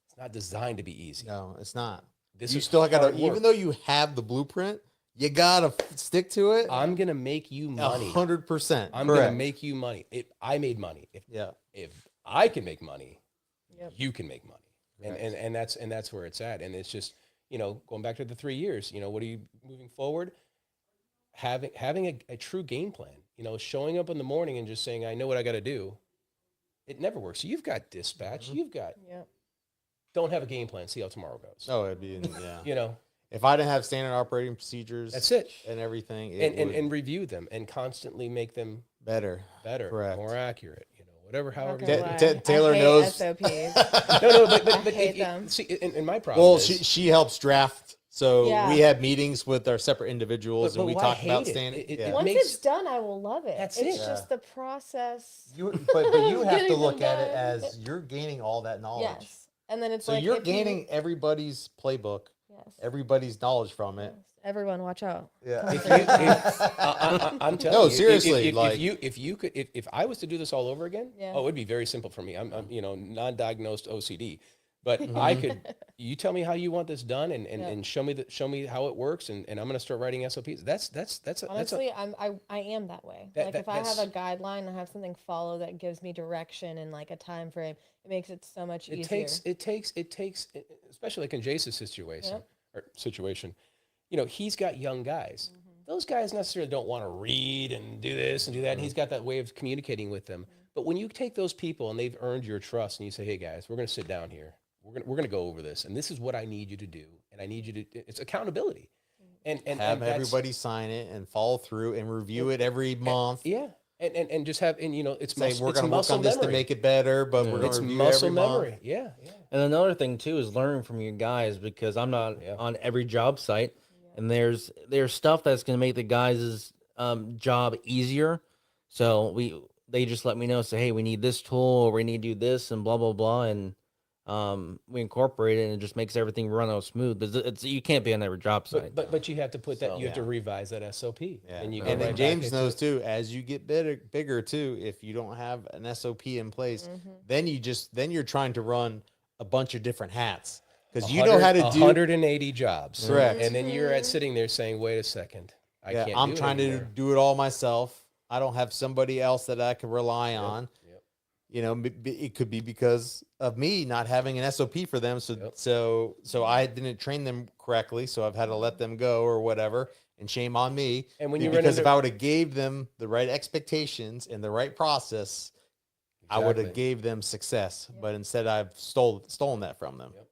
It's not designed to be easy. No, it's not. This You is still got hard to, work. even though you have the blueprint, you gotta stick to it. I'm going to make you money. 100%. I'm going to make you money. I made money. If I can make money, you can make money. And that's where it's at. And it's just, you know, going back to the 3 years, you know, what are you moving forward? Having a true game plan, you know, showing up in the morning and just saying, I know what I got to do. It never works. You've got dispatch. You've got, don't have a game plan. See how tomorrow goes. Oh, it'd be, You know, if I didn't have standard operating procedures, that's it. and everything, And review them and constantly make them better. better, more accurate, you know, whatever, however. Not you gonna do it. lie. Taylor I hate knows- SOPs. No, but I hate if them. see, in my problem Well, is, she helps draft. So Yeah. we have meetings with our separate individuals, But and we why talk about hate it? standard. It Once makes- it's done, I will love it. That's it's it. just the process. But you have to Getting look them at it done. as you're gaining all that knowledge. Yes. And then it's So like you're if you- gaining everybody's playbook, Yes. everybody's knowledge from it. Yes. Everyone, watch out. Yeah. I'm telling No, you, seriously, if I was to do this all over again, Yeah. oh, it'd be very simple for me. I'm you know, non-diagnosed OCD, but I could. You tell me how you want this done, and show me how it works, and I'm going to start writing SOPs. Honestly, I am that way. That- Like that- if I have that's- a guideline, I have something to follow that gives me direction and like a time frame. It makes it so much it easier. takes, especially like in Jayce's situation. You know, he's got young guys. Those guys necessarily don't want to read and do this and do that, and he's got that way of communicating with them. But when you take those people and they've earned your trust, and you say, "Hey guys, we're going to sit down here. We're going to go over this, and this is what I need you to do, and I need you to." It's accountability, and Have that's- everybody sign it and follow through and review it every month. Yeah, and just have, and you know, it's Say muscle, we're it's going to work muscle on this to memory. make it better, but we're going It's to review muscle every memory. month. Yeah. And another thing too is learning from your guys, because I'm not on every job site, and there's stuff that's going to make the guys' job easier. So they just let me know, say, hey, we need this tool, or we need to do this, and blah blah blah, and we incorporate it, and it just makes everything run out smooth. But it's you can't be on every job site. But you have to put that. So, You have to revise that SOP. Yeah. And you go And then right back James into knows it. too, as you get bigger too, if you don't have an SOP in place, then you're trying to run a bunch of different hats, because you know how to do 180 jobs. Correct. And then you're sitting there saying, "Wait a second, I can't." I'm do it trying to anymore." do it all myself. I don't have somebody else that I can rely on. Yep. You know, it could be because of me not having an SOP for them. So I didn't train them correctly. So I've had to let them go or whatever. And shame on me. And when you run because into- if I would have gave them the right expectations and the right process, I would have Exactly. gave them success. But instead, I've stolen that from them. Yep.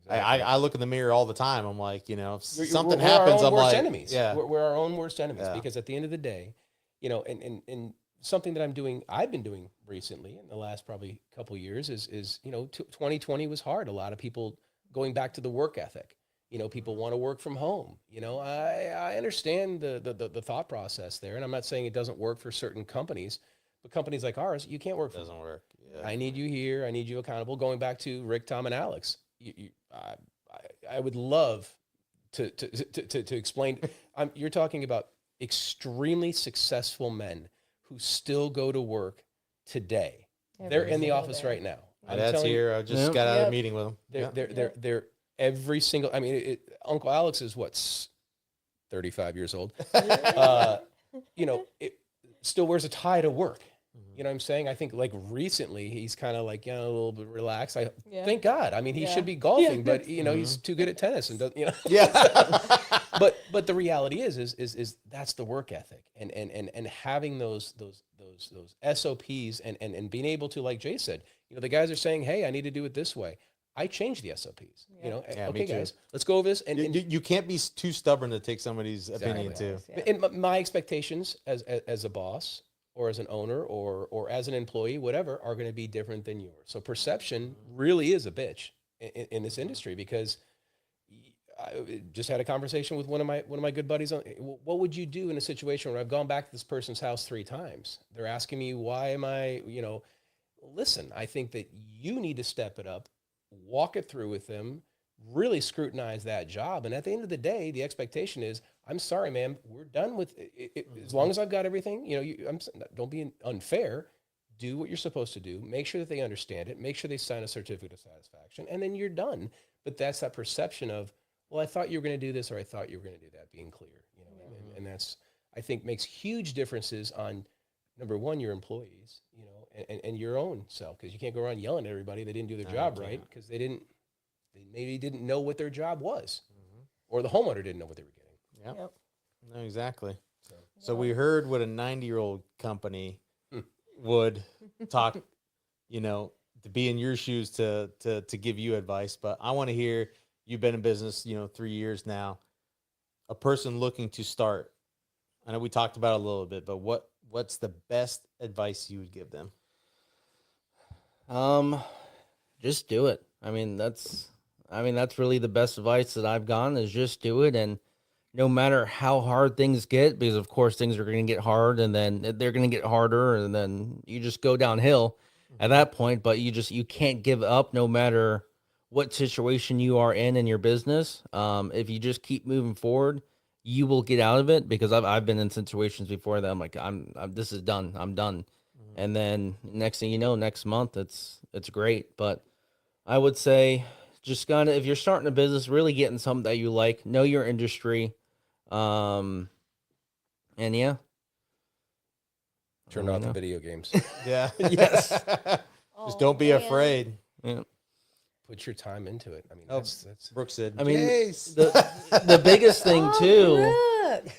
I look in the mirror all the time. I'm like, you know, if We're- something we're our happens, own I'm worst like, enemies. yeah, We're our own worst enemies, Yeah. because at the end of the day, you know, and something that I've been doing recently in the last probably couple of years is you know, 2020 was hard. A lot of people going back to the work ethic. You know, people want to work from home. You know, I understand the thought process there, and I'm not saying it doesn't work for certain companies, but companies like ours, you can't work it from doesn't work. Yeah. I need you here. I need you accountable. Going back to Rick, Tom, and Alex, I would love to explain. You're talking about extremely successful men who still go to work today. They're Every in the single office day. right now. I'm That's telling you, here. I just got out of a meeting with them. they're every single. I mean, Uncle Alex is what, 35 years old. You know, still wears a tie to work. You know what I'm saying? I think like recently he's kind of like, you know, a little bit relaxed. Thank God. I mean, he should be golfing, but you know, he's too good at tennis and doesn't, you know. Yeah. but the reality is that's the work ethic, and having those SOPs and being able to, like Jay said, you know, the guys are saying, hey, I need to do it this way. I changed the SOPs. You know, Yeah, me okay, too. guys, let's go over this. And You can't be too stubborn to take somebody's opinion too. Yeah. and my expectations as a boss or as an owner or as an employee, whatever, are going to be different than yours. So perception really is a bitch in this industry, because I just had a conversation with one of my good buddies on what would you do in a situation where I've gone back to this person's house 3 times. They're asking me, why am I, listen, I think that you need to step it up, walk it through with them, really scrutinize that job. And at the end of the day, the expectation is, I'm sorry, ma'am, we're done with it. As long as I've got everything, don't be unfair. Do what you're supposed to do. Make sure that they understand it. Make sure they sign a certificate of satisfaction, and then you're done. But that's that perception of, well, I thought you were going to do this, or I thought you were going to do that, being clear, and that's, I think, makes huge differences on, number one, your employees, and your own self, because you can't go around yelling at everybody they didn't do their job right, because they maybe didn't know what their job was, or the homeowner didn't know what they were getting. Yep. No, exactly. So we heard what a 90-year-old company would talk, to be in your shoes to give you advice. But I want to hear, you've been in business, 3 years now, a person looking to start. I know we talked about it a little bit, but what's the best advice you would give them? Just do it. That's really the best advice that I've gotten, is just do it. And no matter how hard things get, because of course things are going to get hard, and then they're going to get harder, and then you just go downhill at that point. But you can't give up, no matter what situation you are in your business. If you just keep moving forward, you will get out of it, because I've been in situations before that I'm like, this is done. I'm done. And then next thing you know, next month it's great. But I would say, just if you're starting a business, really getting something that you like, know your industry. And yeah. Turn off the video games. Yeah. Yes. Just don't be afraid. Yeah. Put your time into it. That's Brooke said. The biggest thing too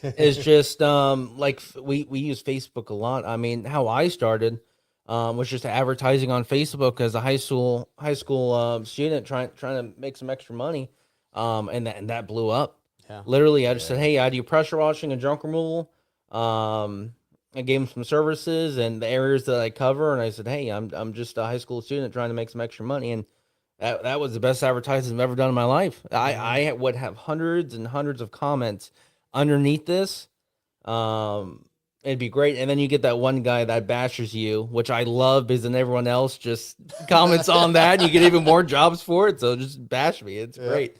is just like we use Facebook a lot. How I started was just advertising on Facebook as a high school student trying to make some extra money, and that blew up. Yeah. Literally, I just said, "Hey, I do pressure washing and junk removal." I gave them some services and the areas that I cover, and I said, "Hey, I'm just a high school student trying to make some extra money," and that was the best advertising I've ever done in my life. I would have hundreds and hundreds of comments underneath this. It'd be great. And then you get that one guy that bashes you, which I love, because then everyone else just comments on that, and you get even more jobs for it. So just bash me. It's great.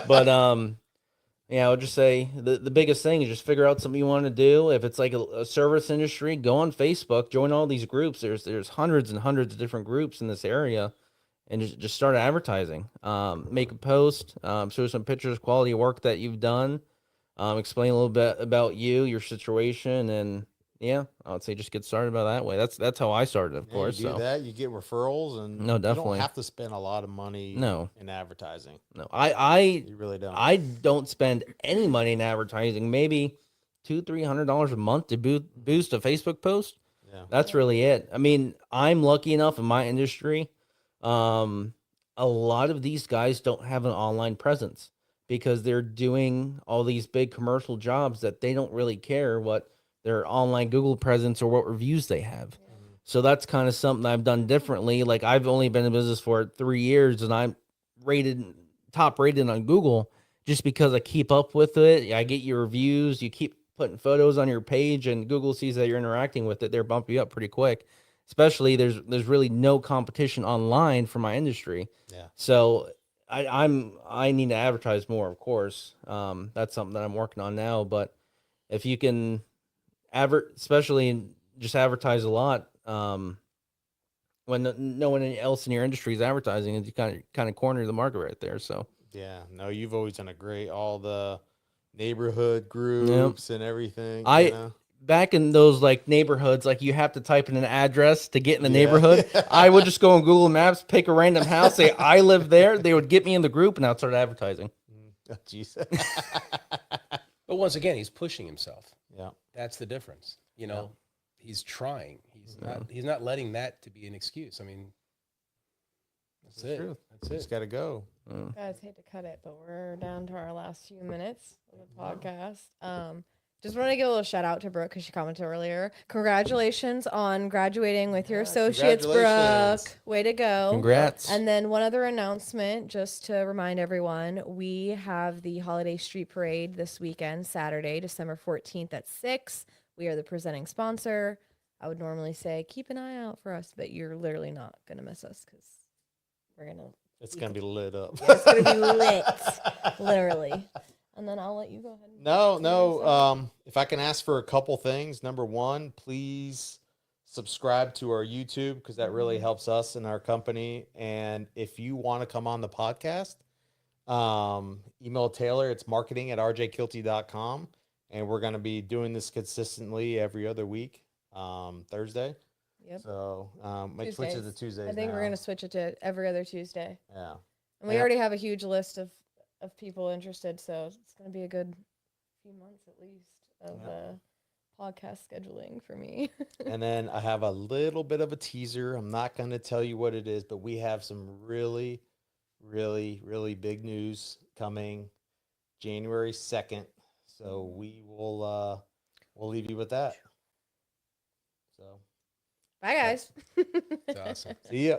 But I would just say the biggest thing is just figure out something you want to do. If it's like a service industry, go on Facebook, join all these groups. There's hundreds and hundreds of different groups in this area. And just start advertising. Make a post, show some pictures, quality of work that you've done, explain a little bit about your situation, and I would say just get started by that way. That's how I started, of course. You do that, you get referrals, and no, definitely you don't have to spend a lot of money. In advertising. No, you really don't. I don't spend any money in advertising. Maybe $200-300 a month to boost a Facebook post. Yeah, that's really it. I'm lucky enough in my industry. A lot of these guys don't have an online presence, because they're doing all these big commercial jobs that they don't really care what their online Google presence or what reviews they have. So that's kind of something I've done differently. Like, I've only been in business for 3 years, and I'm top rated on Google just because I keep up with it. I get your reviews. You keep putting photos on your page, and Google sees that you're interacting with it. They're bumping you up pretty quick. Especially there's really no competition online for my industry. Yeah. So I need to advertise more, of course. That's something that I'm working on now. But if you can especially just advertise a lot, when no one else in your industry is advertising, you kind of corner the market right there. So yeah, no, you've always done all the neighborhood groups and everything. Back in those like neighborhoods, like you have to type in an address to get in the neighborhood. I would just go on Google Maps, pick a random house, say I live there. They would get me in the group, and I'd start advertising. Oh, jeez. But once again, he's pushing himself. Yeah, that's the difference. He's trying. He's not letting that to be an excuse. That's it. True. That's it. Just got to go. Guys, hate to cut it, but we're down to our last few minutes of the podcast. Just want to give a little shout out to Brooke because she commented earlier. Congratulations on graduating with your associates, Brooke. Congratulations. Way to go. Congrats. And then one other announcement, just to remind everyone, we have the Holiday Street Parade this weekend, Saturday, December 14th at 6. We are the presenting sponsor. I would normally say keep an eye out for us, but you're literally not going to miss us because we're going to. It's going to be lit up. It's going to be lit, literally. And then I'll let you go ahead. No. If I can ask for a couple things. Number one, please subscribe to our YouTube because that really helps us in our company. And if you want to come on the podcast, email Taylor. It's marketing@rjkielty.com. And we're going to be doing this consistently every other week, Thursday. Yep. So might switch it to Tuesdays. I think we're going to switch it to every other Tuesday. Yeah. And we already have a huge list of people interested, so it's going to be a good few months at least of podcast scheduling for me. And then I have a little bit of a teaser. I'm not going to tell you what it is, but we have some really, really, really big news coming January 2nd. So we will we'll leave you with that. So Bye, guys. It's awesome. see ya.